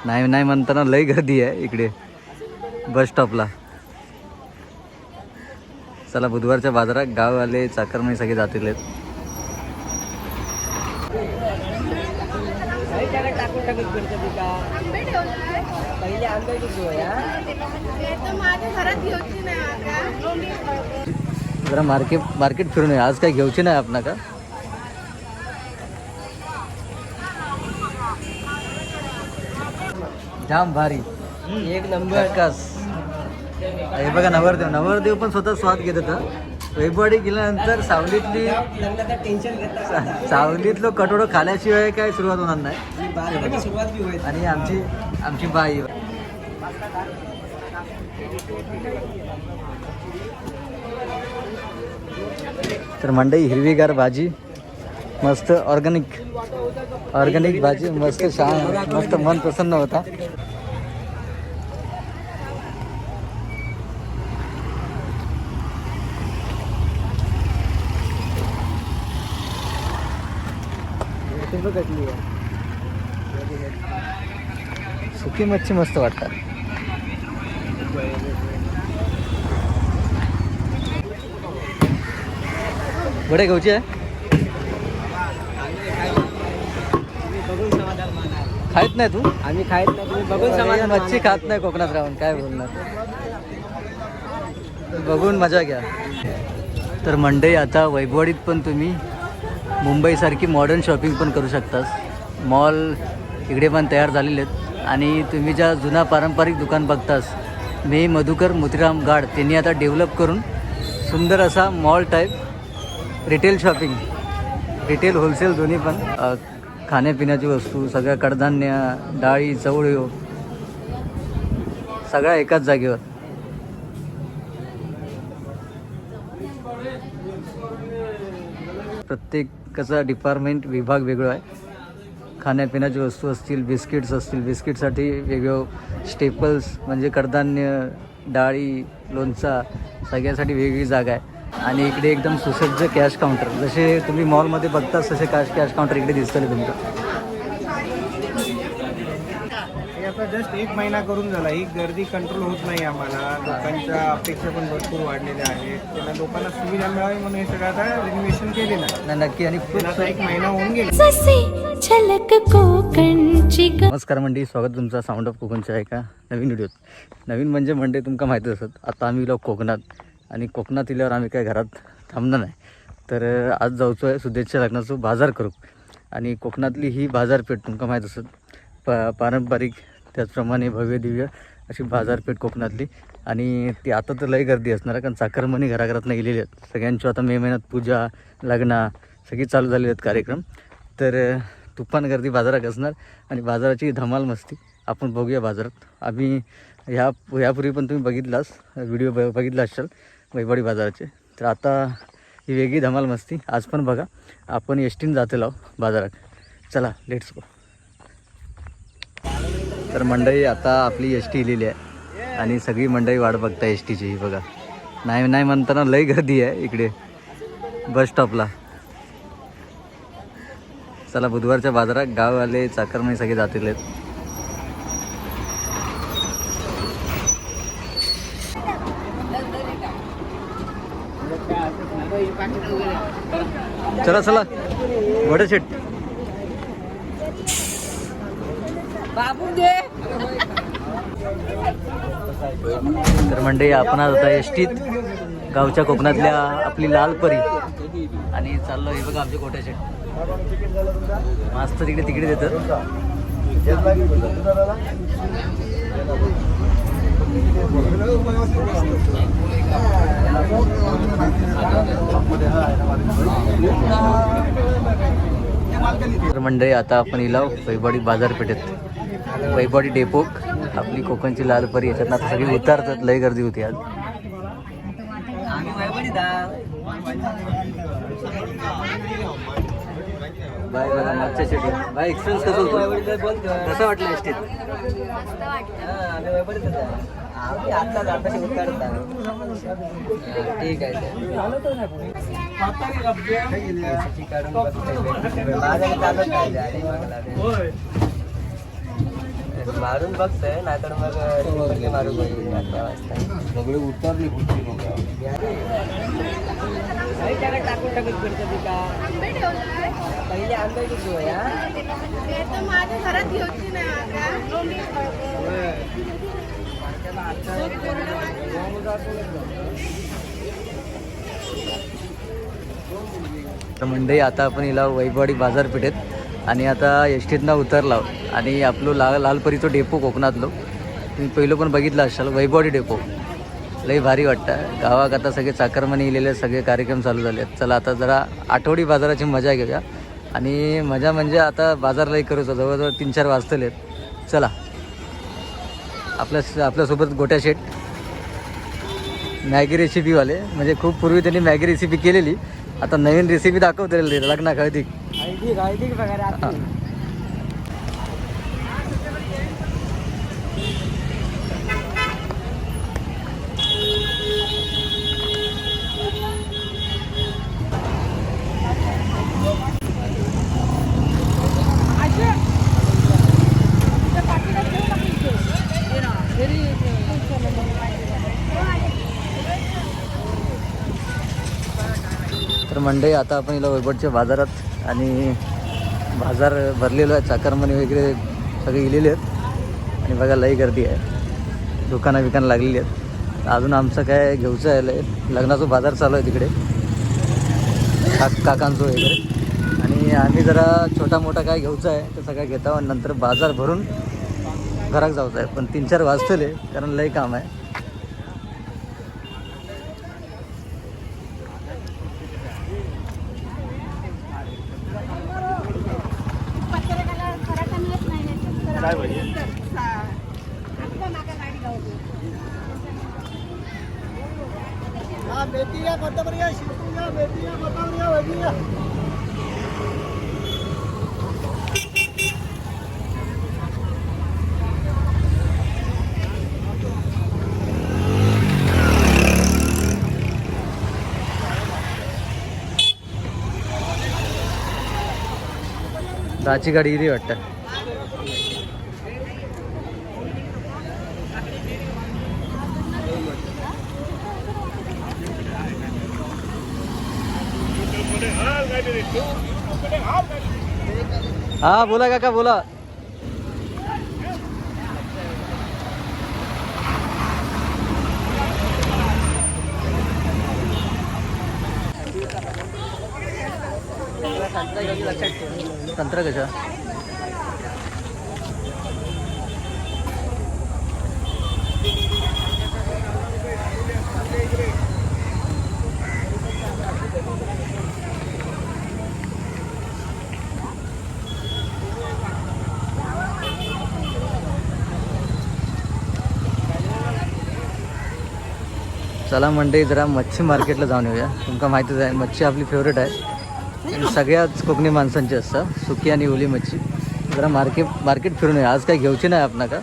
नाही नाही म्हणताना लई गर्दी आहे इकडे बस स्टॉपला. चला बुधवारच्या बाजारात गाववाले चाकरमानी सगळे जातील. जरा मार्केट फिरून आहे. आज काही घेऊची नाही आपणा का. जाम भारी एक नंबर कस. हे बघा नवरदेव पण स्वतः स्वाद घेत होता. वैभववाडी गेल्यानंतर सावलीतलं कटोडं खाल्याशिवाय काय सुरुवात होणार नाही. आणि आमची बाई तर मंडई हिरवीगार भाजी मस्त ऑर्गॅनिक भाजी मस्त छान मस्त मन प्रसन्न होता. सुकी मच्छी मस्त वाटतात. बडे घेऊची आहे. खायत नाही तू. आम्ही खायत नाही. तुम्ही बघून समाधान. मच्छी खात नाही कोकणात राहून काय बोलणार. बघून मजा घ्या. तर मंडई आता वैभववाडीत पण तुम्ही मुंबईसारखी मॉडर्न शॉपिंग पण करू शकतास. मॉल इकडे पण तयार झालेले आहेत. आणि तुम्ही ज्या जुना पारंपरिक दुकान बघतास मी मधुकर मोतीराम गाड त्यांनी आता डेव्हलप करून सुंदर असा mall type retail shopping retail wholesale दोन्ही पण खाण्यापिण्याची वस्तू सगळ्या कडधान्य डाळी चवळी सगळ्या एकाच जागेवर. प्रत्येकाचा डिपार्टमेंट विभाग वेगळा आहे. खाण्यापिण्याची वस्तू असतील बिस्किट्स असतील बिस्किटसाठी वेगळं स्टेपल्स म्हणजे कडधान्य डाळी लोणचा सगळ्यासाठी वेगळी जागा आहे. आणि इकडे एकदम सुसज्ज कॅश काउंटर जसे तुम्ही मॉलमध्ये बघताच तसे कॅश काउंटर इकडे दिसतले तुमचं. आता जस्ट 1 महिना करून झाला. ही गर्दी कंट्रोल होत नाही आम्हाला. लोकांच्या अपेक्षा पण भरपूर वाढलेल्या आहेत. त्यांना लोकांना सुविधा मिळावी म्हणून हे सगळं आता रिनोव्हेशन केले नाही नक्की. आणि खूप 1 महिना होऊन गेला. नमस्कार मंडळी, स्वागत तुमचा साऊंड ऑफ कोकणच्या आहे का नवीन व्हिडिओत. नवीन म्हणजे मंडळी तुमका माहिती असत आता आम्ही लोक कोकणात आणि कोकणात इल्यावर आम्ही काय घरात थांबणार नाही. तर आज जाऊचो आहे सुदेशच्या लग्नाचं बाजार करू. आणि कोकणातली ही बाजारपेठ तुमका माहीत असत पारंपरिक त्याचप्रमाणे भव्य दिव्य अशी बाजारपेठ कोकणातली. आणि ती आता तर लई गर्दी असणार कारण चाकरमानी घराघरात नाही गेलेली आहेत. सगळ्यांच्या आता मे महिन्यात पूजा लग्न सगळी चालू झालेली आहेत कार्यक्रम. तर तुफान गर्दी बाजारात असणार आणि बाजाराची धमाल मस्ती आपण बघूया बाजारात. आम्ही ह्यापूर्वी पण तुम्ही बघितलास व्हिडिओ बघितला असाल वैभववाडी बाजाराचे. तर आता ही वेगळी धमाल मस्ती आज पण बघा. आपण एसटीने जातो आहोत बाजारात. चला लेट्स गो. तर मंडई आता आपली एस टी इलेली आहे आणि सगळी मंडई वाट बघता एस टीची. बघा नाही नाही म्हणताना लई गर्दी आहे इकडे बस स्टॉपला. चला बुधवारच्या बाजारात गाववाले चाकरमानी सगळे जातील. चला चला वडे शेट. तर मंडळी आपण आज आता एसटीत गावच्या कोकणातल्या आपली लाल परी आणि चाललो. हे बघा आमचे कोट्या शेट मस्त तिकडे देतात. तर मंडळी आता आपण इलाव वैभववाडी बाजारपेठेत. वैभववाडी डेपोक आपली कोकणची लाल परी याच्यात आता सगळी उतारतात. लय गर्दी होती आज. बाय बघा मागच्या शेटी बाय एक्सपिरियन्स कसं होतं कसं वाटलं एसटीत. ठीक आहे मारून बघतोय नाहीतर मग रिफंड मारून बघू 11 वाजता सगळे उतरले कुठली लोक टाकून टाकत पडतं का आंबे ठेवलाय पहिले आंबे किती या ते तर माझ्या घरात घेऊची नाही तर मंडळी आता आपण हिला वैभववाडी बाजारपेठेत आणि आता एस टीतनं उतरला आणि आपलं लालपरीचं डेपो कोकणातलं तुम्ही पहिलं पण बघितलं असाल वैभववाडी डेपो लई भारी वाटतं. गावात आता सगळे चाकरमानी इलेले सगळे कार्यक्रम चालू झाले आहेत. चला आता जरा आठवडी बाजाराची मजा घेऊया आणि मजा म्हणजे आता बाजारलाही करूच जवळजवळ 3-4 वाजतलेत. चला आपल्यासोबत गोट्या शेट मॅगी रेसिपीवाले म्हणजे खूप पूर्वी त्यांनी मॅगी रेसिपी केलेली आता नवीन रेसिपी दाखवते लग्ना खळदी बघा तर मंडळी आता आपण इला वैभवच्या बाजारात आणि बाजार भरलेला आहे चाकरमानी वगैरे सगळे इलेले आहेत आणि बघा लई गर्दी आहे दुकानं लागलेली आहेत. अजून आमचं काय घेऊचं आहे लग्नाचं बाजार चालू आहे तिकडे काकांचं वगैरे आणि आम्ही जरा छोटा मोठा काय घेऊचं आहे तर सगळं घेता आणि नंतर बाजार भरून घरात जायचं आहे. पण 3-4 वाजतले कारण लई काम आहे. राची गाडी इथे वाटतं. हा बोला काका बोला. संत्रा कशा चला मंडळी जरा मच्छी मार्केटला जाऊन येऊया. तुमका माहितीच आहे मच्छी आपली फेवरेट आहे आणि सगळ्याच कोकणी माणसांची असतं सुकी आणि ओली मच्छी. जरा मार्केट फिरून येऊया. आज काही घेऊची नाही आपण का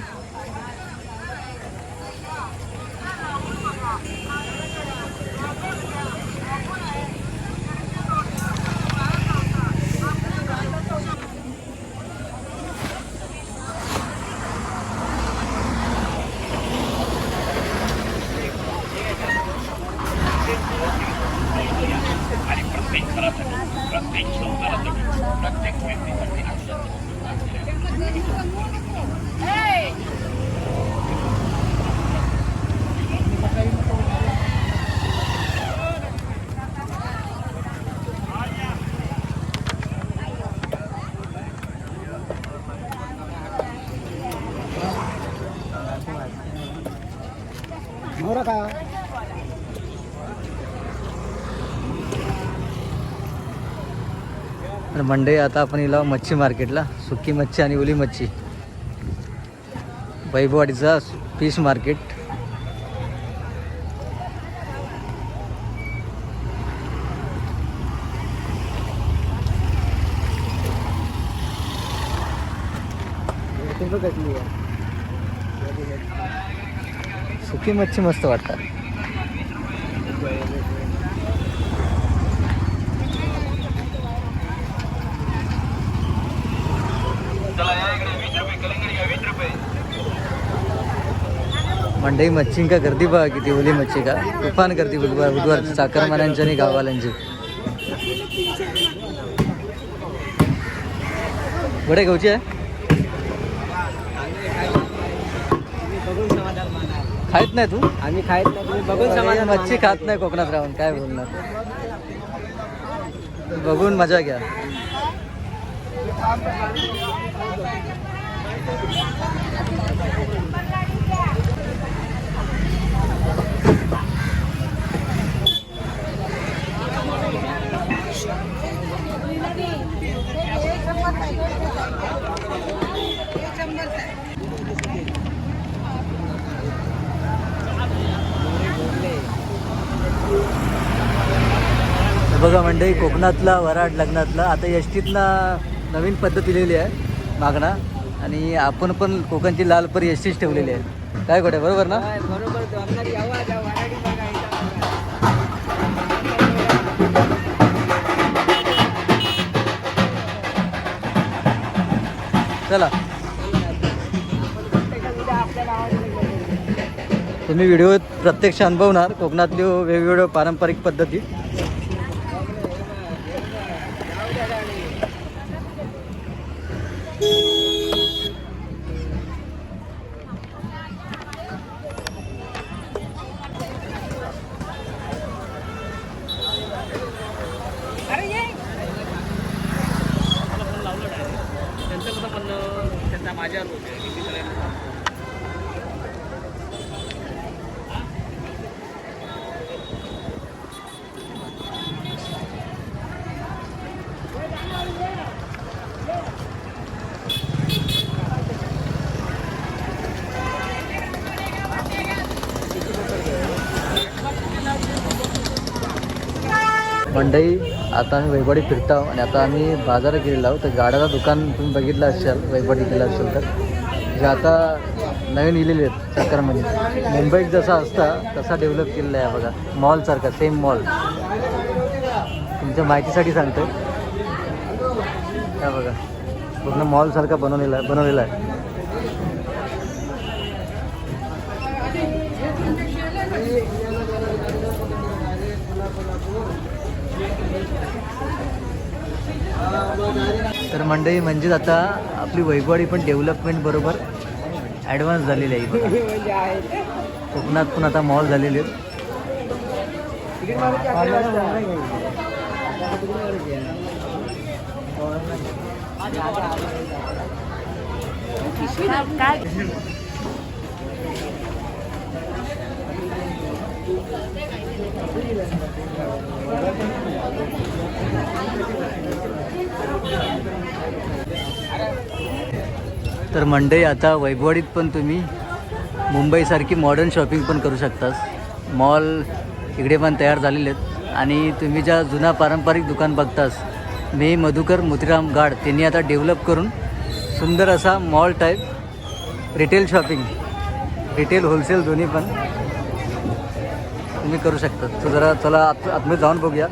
मंडई आता आपण हिला मच्छी मार्केटला सुकी मच्छी आणि ओली मच्छी वैभववाडीचा फिश मार्केट. सुकी मच्छी मस्त वाटतात. चला या इकडे 20 रुपये कलिंगडी 20 रुपये मंडई मच्छी का गर्दी बघा किती ओली मच्छी का तुफान गर्दी बुधवारची चाकरमान्यांची आणि गाववाल्यांची. बडे गावची आहे खायत नाही तू. आम्ही खायत नाही तुम्ही बघून समाधान मच्छी खात नाही कोकणात राहून काय बोलणार. बघून मजा घ्या. बघा मंडळी कोकणातला वराड लग्नातला आता एसटीतनं नवीन पद्धत दिलेली आहे मागणा आणि आपण पण कोकणची लाल परी एसटीच ठेवलेली आहे. काय गोट्या बरोबर ना. बरोबर दोघांनी आवाज वराडी चला तुम्ही व्हिडिओ प्रत्यक्ष अनुभवणार कोकणातली वेगवेगळ्या पारंपरिक पद्धती. मंडई आता आम्ही वैभवडी फिरतो आणि आता आम्ही बाजारात गेलेलो आहोत. तर गाड्याचं दुकान तुम्ही बघितलं असाल वैभवडी गेला असेल तर जे आता नवीन इलेले आहेत चाकरमध्ये. मुंबईत जसा असता तसा डेव्हलप केलेला आहे बघा मॉलसारखा सेम मॉल. तुमच्या माहितीसाठी सांगतो काय बघा पूर्ण मॉलसारखा बनवलेला आहे. तर मंडळी म्हणजेच आता आपली वैभवडी पण डेव्हलपमेंट बरोबर ॲडव्हान्स झालेली आहे बघा. कोकणात पण आता मॉल झालेले आहेत. तर मंडई आता वैभवडीत पण तुम्ही मुंबईसारखी मॉडर्न शॉपिंग पण करू शकतास. मॉल इकडे पण तयार झालेले आहेत आणि तुम्ही ज्या जुना पारंपरिक दुकान बघतास मी मधुकर मोतीराम गाड त्यांनी आता डेव्हलप करून सुंदर असा mall type retail shopping retail wholesale दोन्ही पण तुम्ही करू शकता. तर जरा चला आतमध्ये जाऊन बघूया.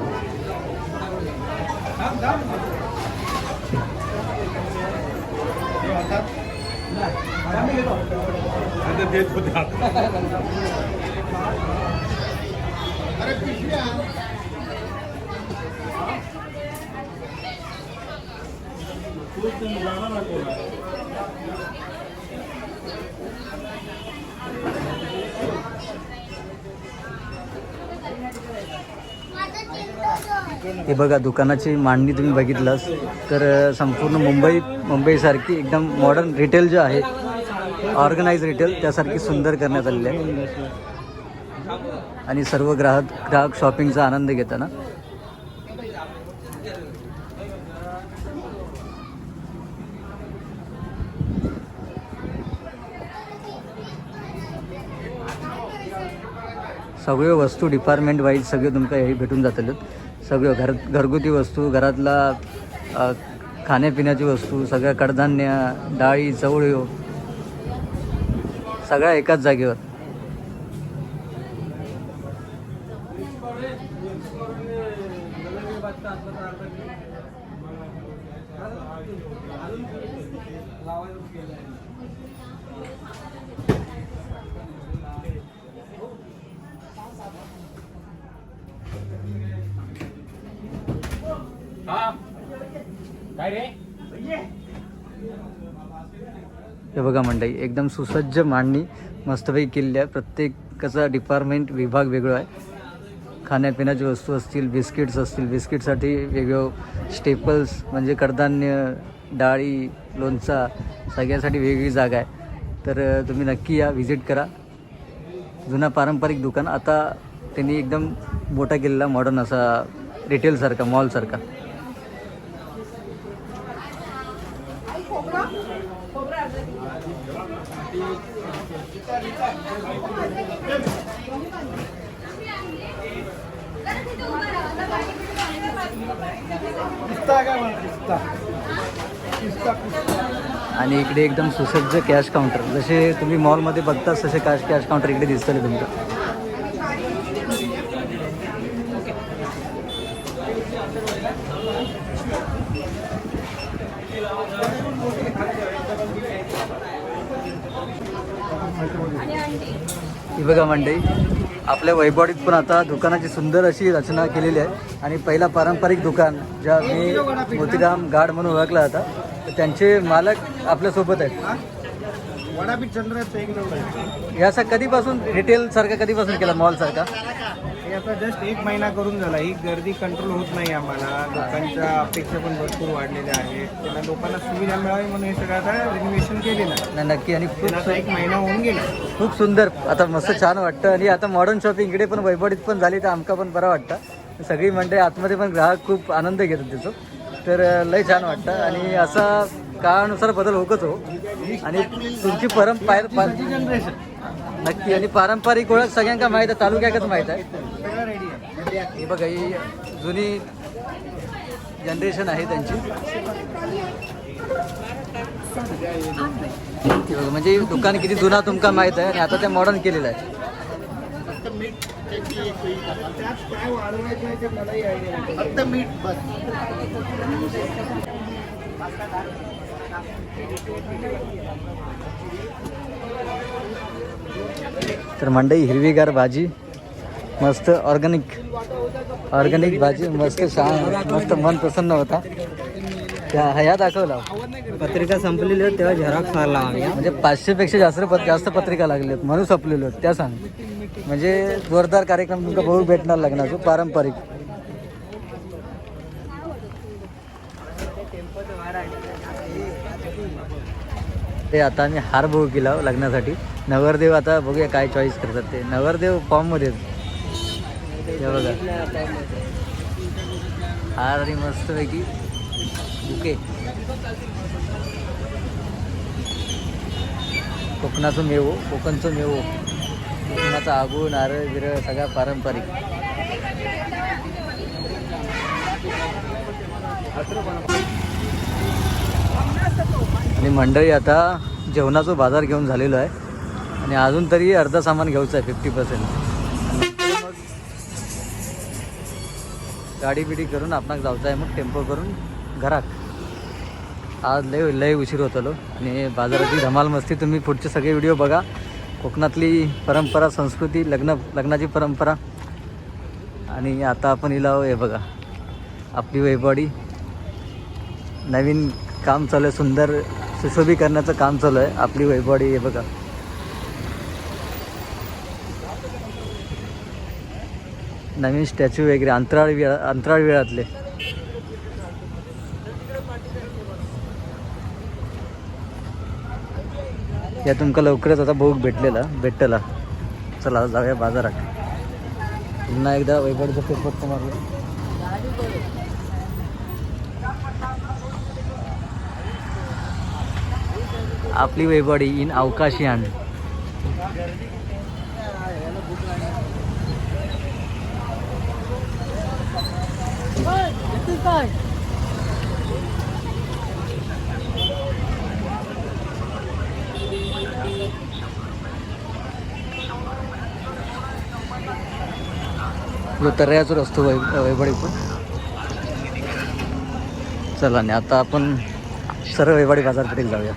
हे बघा दुकानाची मांडणी तुम्ही बघितलंस तर संपूर्ण मुंबईसारखी एकदम मॉडर्न रिटेल जे आहे ऑर्गनाइज रिटेल त्यासारखी सुंदर करण्यात आलेली आहे आणि सर्व ग्राहक शॉपिंगचा आनंद घेताना. सगळे वस्तू डिपार्टमेंट वाईज सगळे तुमका हे भेटून जातले. सगळं घरगुती वस्तू घरातला खाण्यापिण्याची वस्तू सगळ्या कडधान्य डाळी चवळी सगळ्या एकाच जागेवर. हे बघा मंडळी, एकदम सुसज्ज मांडणी मस्तपैकी केलेली आहे. प्रत्येकाचा डिपार्टमेंट विभाग वेगळा आहे. खाण्यापिण्याची वस्तू असतील, बिस्किट्स असतील, बिस्किटसाठी वेगळं स्टेपल्स म्हणजे कडधान्य, डाळी, लोणचा सगळ्यासाठी वेगळी जागा आहे. तर तुम्ही नक्की या, व्हिजिट करा. जुना पारंपरिक दुकान आता त्यांनी एकदम मोठा केलेला, मॉडर्न असा रिटेलसारखा, मॉलसारखा. आणि इकडे एकदम सुसज्ज कॅश काउंटर, जसे तुम्ही मॉलमध्ये बघता तसे कॅश काउंटर इकडे दिसतले तुमचं. ही बघा मंडळी, आपल्या वैभवडीत पण आता दुकानाची सुंदर अशी रचना केलेली आहे. आणि पहिला पारंपरिक दुकान ज्या मी मोतीराम गाड म्हणून ओळखला जाता, तर त्यांचे मालक आपल्यासोबत आहेत. वडापीठ चंद्राचं एक नंबर आहे. याचा कधीपासून रिटेलसारखा कधीपासून केला, मॉलसारखा? हे आता जस्ट 1 महिना करून झाला. ही गर्दी कंट्रोल होत नाही आम्हाला. लोकांच्या अपेक्षा पण भरपूर वाढलेल्या आहेत. त्यांना लोकांना सुविधा मिळावी म्हणून हे सगळं आता रिनोव्हेशन केलेलं आहे. नाही, नक्की. आणि पण आता 1 महिना होऊन गेला. खूप सुंदर, आता मस्त छान वाटतं. आणि आता मॉडर्न शॉपिंग इकडे पण वैभवडीत पण झाली, तर आमका पण बरं वाटतं. सगळी मंडळी आतमध्ये पण ग्राहक खूप आनंद घेतात त्याचं, तर लय छान वाटतं. आणि असा काळानुसार बदल होतच हो. आणि तुमची जनरेशन नक्की. आणि पारंपरिक ओळख सगळ्यांका माहीत आहे, तालुक्याकच माहीत आहे. सगळं रेडी आहे. हे बघा, ही जुनी जनरेशन आहे त्यांची. हे बघा, म्हणजे दुकान किती जुना तुमका माहीत आहे, आणि आता ते मॉडर्न केलेलं आहे. त्यात काय वाढवायचं आहे ते मलाही आयडिया नाही. फक्त मीठ बस. तर मंडई हिरवीगार भाजी, मस्त ऑर्गॅनिक भाजी, मस्त छान, मस्त मन प्रसन्न होता. त्या ह्या दाखवला. पत्रिका संपलेली होती तेव्हा झेरॉक्स मारला आम्ही. म्हणजे 500पेक्षा जास्त पत्रिका लागलेल्या आहेत म्हणून संपलेलो आहेत त्या. सांग म्हणजे जोरदार कार्यक्रम तुमका बघू भेटणार लग्नाचं पारंपरिक. ते आता आम्ही हार बघू केला लग्नासाठी. नवरदेव आता बघूया काय चॉईस करतात ते. नवरदेव फॉर्ममध्ये हे बघा, हार आणि मस्तपैकी बुके. कोकणाचं मेवो, कोकणचं मेवो, कोकणाचा आगू, नारळ बिरळ सगळा पारंपरिक. आणि मंडळी आता जेवणाचा बाजार घेऊन झालेलो आहे. आणि अजून तरी अर्धा सामान घ्यायचं आहे, 50%. मग गाडी बिडी करून आपणाक जायचं आहे, मग टेम्पो करून घरात. आज लय उशीर होतलो. आणि बाजाराची धमाल मस्ती तुम्ही पुढचे सगळे व्हिडिओ बघा. कोकणातली परंपरा, संस्कृती, लग्नाची परंपरा. आणि आता आपण हिला हे बघा, आपली वैभवडी नवीन काम चालू आहे, सुंदर सुशोभीकरणाचं काम चालू आहे. आपली वैभवडी हे बघा, नवीन स्टॅच्यू वगैरे, अंतराळ वेळातले. या तुमका लवकरच आता बघू भेटला. चला जाऊया बाजारात. पुन्हा एकदा वैभवडीचं फेसबुक मारलं. आपली वैभवडी इन अवकाशयान. तर्याचा रस्तो वैभवडी पण. चला, आणि आता आपण सरळ वैभवडी बाजारपेठेत जाऊया.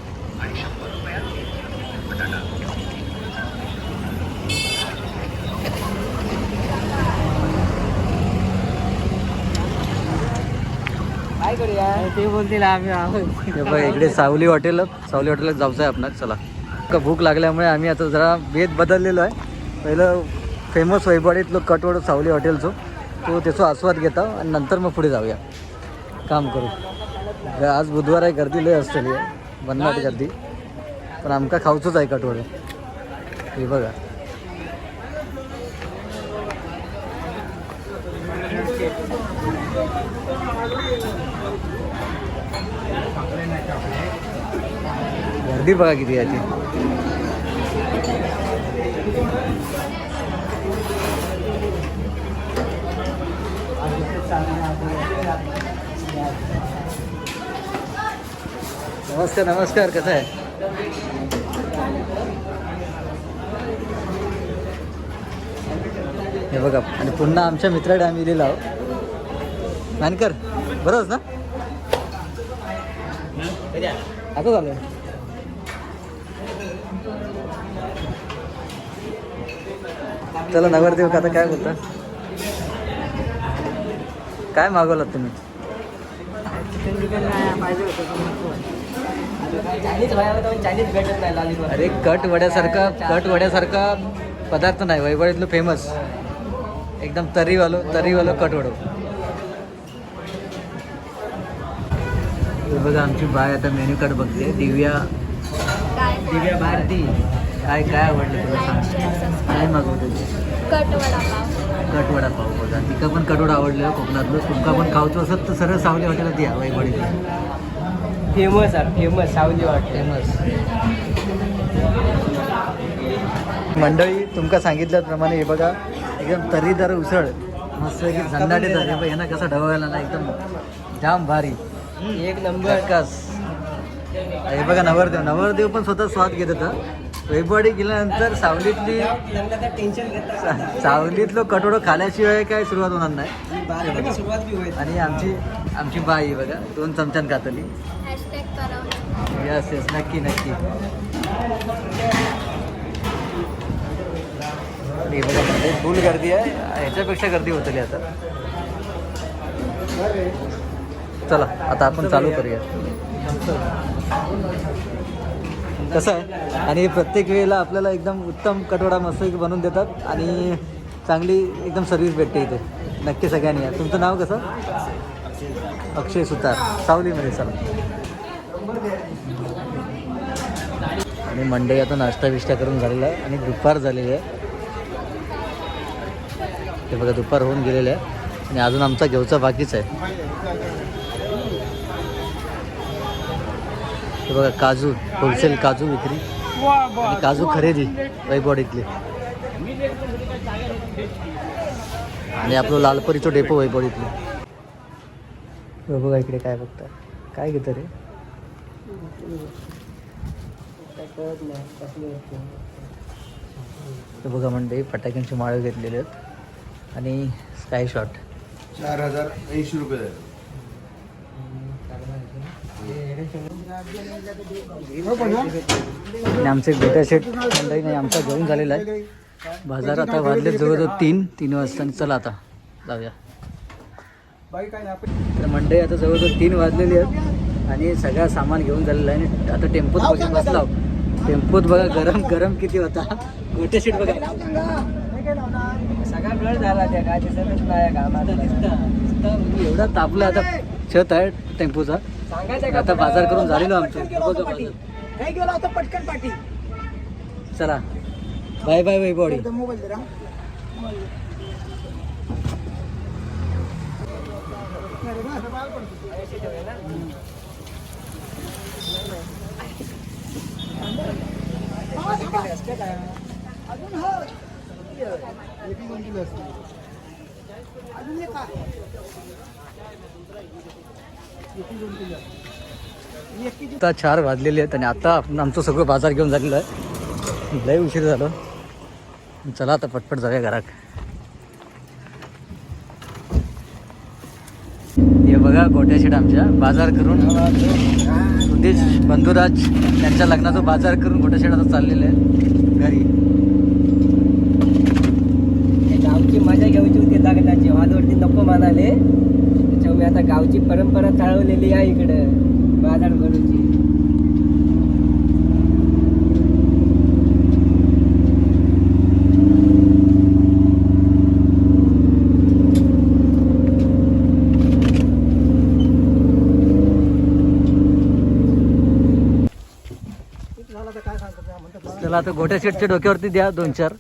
काय करूया? ते बोलतील आम्ही हे बघा इकडे सावली हॉटेलात जायचं आहे आपणाला. चला का भूक लागल्यामुळे आम्ही आता जरा बेत बदललेलो आहे. पहिलं फेमस वैभवाडीतलं कटवड सावली हॉटेलचं तो त्याचा आस्वाद घेता आणि नंतर मग पुढे जाऊया. काम करू. आज बुधवार आहे, गर्दी लय असतली आहे, भन्नाट गर्दी. पण आमका खाऊचंच आहे कटवड. हे बघा गर्दी बघा किती याची. नमस्कार नमस्कार, कसं आहे? हे बघा आणि पुन्हा आमच्या मित्राकडे आम्ही लिहिला आहोत. नानकर बरोबरच ना? आता झालं. चला नवरदेव का आता काय बोलता? काय मागवलात तुम्ही? पाहिजे होतं चायनीज भेटत नाही लॉलीपॉप. अरे कट वड्यासारखा पदार्थ नाही. वैभवाडीतलं फेमस एकदम तरीवालं कट वडं. बघा आमची बाय आता मेन्यू कार्ड बघते. दिव्या भारती काय आवडलं तुला सांग. काय मागवतो? कट वडापाव. कट वडापाव. बघा तिका पण कटवडा आवडलं कोकणातलं. तुमका पण खावचं असत तर सरळ सावली हॉटेलात या. वैभवाडीत फेमस आहे, फेमस सावली हॉटेल. मंडळी तुमका सांगितल्याप्रमाणे हे बघा एकदम तरीदार उसळ मस्त की झंडाटेदार. हे बघ यांना कसं ढवळायला ना एकदम जाम भारी एक नंबर. कस हे बघा नवरदेव पण स्वतः स्वाद घेत होता. वैभवाडी गेल्यानंतर सावलीतलं कटोडं खाल्याशिवाय काय सुरुवात होणार नाही. सुरुवात बी होईल. आणि आमची बाई बघा 2 चमच्यान खातली. हॅशटॅग करा. यस नक्की. हे बघा फुल गर्दी आहे. ह्याच्यापेक्षा गर्दी होतली आता. चला आता आपण चालू करूया. कसं आहे आणि प्रत्येक वेळेला आपल्याला एकदम उत्तम कटवडा मस्त बनवून देतात आणि चांगली एकदम सर्व्हिस भेटते इथे. नक्की सगळ्यांनी या. तुमचं नाव कसं? अक्षय सुतार सावलीमध्ये. चला आणि मंडई आता नाश्ता बिष्टा करून झालेला आहे आणि दुपार झालेली आहे. ते बघा दुपार होऊन गेलेलं आहे आणि अजून आमचा घेऊचा बाकीच आहे. हे बघा काजू, होलसेल काजू विक्री आणि काजू खरेदी वैभवाडीतली. आणि आपलं लालपरीचं डेपो वैभवाडीतलं. बघा इकडे काय बघता, काय घेतं रे? तर बघा म्हणजे फटाक्यांची माळं घेतलेले आहेत आणि स्काय शॉट 4080 रुपये. आणि आमचे गोट्या सेट मंडळी नाही आमचा घेऊन झालेला आहे. बाजार आता वाजले जवळजवळ 3 वाजता. आणि चला आता जाऊया. तर मंडळी आता जवळजवळ 3 वाजलेली आहेत आणि सगळं सामान घेऊन झालेलं आहे. आणि आता टेम्पोत बघून बसला. टेम्पोत बघा गरम किती होता. गोट्या सेट बघा सगळा ब्लड झाला त्या काय दिसतच नाही का. एवढा तापला. आता छत आहे टेम्पोचा. आता बाजार करून झालेलो आमचं. चला बाय बाय वैभवाडी. आता 4 वाजलेले आहेत आणि आता आपण आमचं सगळं बाजार घेऊन झालेलं आहे. लय उशीर झालं. चला आता पटपट जाऊया घरात. हे बघा गोट्या शेट आमच्या बाजार करून उद्देश बंधुराज त्यांच्या लग्नाचा बाजार करून गोट्या शेट आता चाललेलं आहे घरी. गावची मजा घ्यायची होती लग्नाची. वाजवरती नको म्हणाले त्याच्यामुळे आता गावची परंपरा चालवलेली आहे इकडे. आता गोट्या शेटच्या डोक्यावरती द्या 2-4.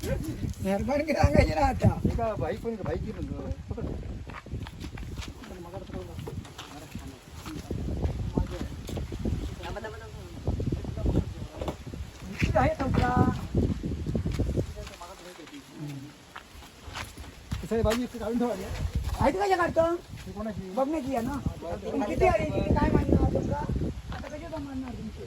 बघण्याची आहे ना किती आली काय म्हणणार तुमका आता कशी जमणार तुमचे